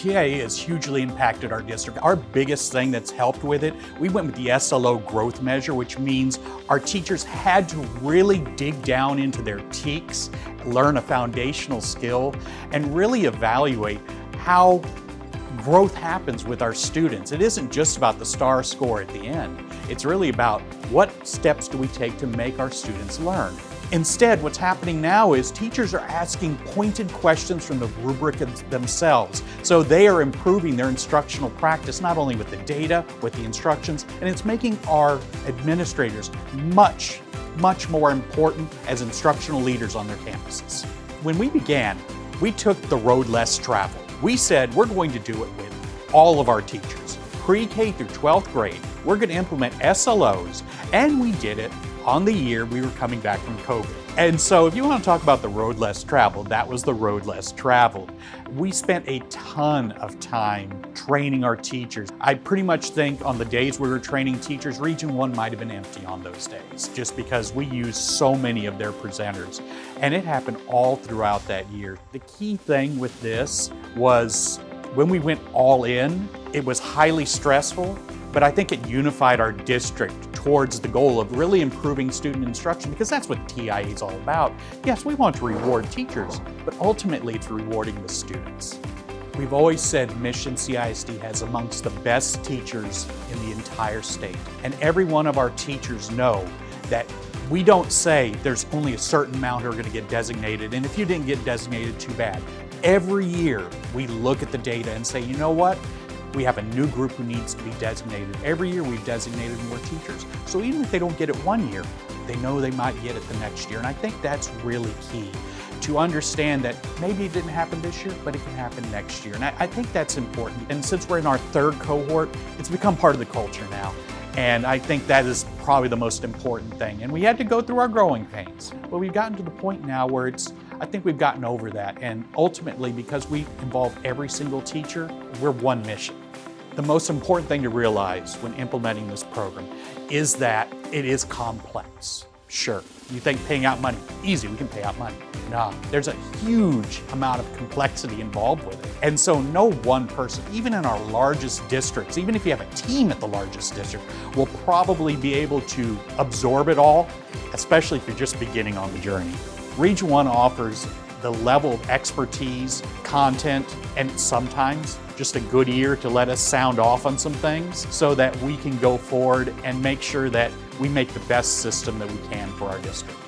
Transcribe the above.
TIA has hugely impacted our district. Our biggest thing that's helped with it, we went with the SLO growth measure, which means our teachers had to really dig down into their TEKS, learn a foundational skill, and really evaluate how growth happens with our students. It isn't just about the STAR score at the end. It's really about what steps do we take to make our students learn. Instead, what's happening now is teachers are asking pointed questions from the rubric themselves. So they are improving their instructional practice, not only with the data, with the instructions, and it's making our administrators much more important as instructional leaders on their campuses. When we began, we took the road less traveled. We said we're going to do it with all of our teachers. Pre-K through 12th grade, we're going to implement SLOs, and we did it on the year we were coming back from COVID. And so if you want to talk about the road less traveled, that was the road less traveled. We spent a ton of time training our teachers. I pretty much think on the days we were training teachers, Region 1 might have been empty on those days, just because we used so many of their presenters. And it happened all throughout that year. The key thing with this was when we went all in, it was highly stressful, but I think it unified our district towards the goal of really improving student instruction, because that's what TIA is all about. Yes, we want to reward teachers, but ultimately it's rewarding the students. We've always said Mission CISD has amongst the best teachers in the entire state. And every one of our teachers know that we don't say there's only a certain amount who are going to get designated, and if you didn't get designated, too bad. Every year we look at the data and say, you know what? We have a new group who needs to be designated. Every year we've designated more teachers. So even if they don't get it one year, they know they might get it the next year. And I think that's really key, to understand that maybe it didn't happen this year, but it can happen next year. And I think that's important. And since we're in our third cohort, it's become part of the culture now. And I think that is probably the most important thing. And we had to go through our growing pains, but we've gotten to the point now where I think we've gotten over that. And ultimately, because we involve every single teacher, we're one mission. The most important thing to realize when implementing this program is that it is complex. Sure, you think paying out money, easy, we can pay out money. No, there's a huge amount of complexity involved with it. And so no one person, even in our largest districts, even if you have a team at the largest district, will probably be able to absorb it all, especially if you're just beginning on the journey. Region 1 offers the level of expertise, content, and sometimes just a good ear to let us sound off on some things so that we can go forward and make sure that we make the best system that we can for our district.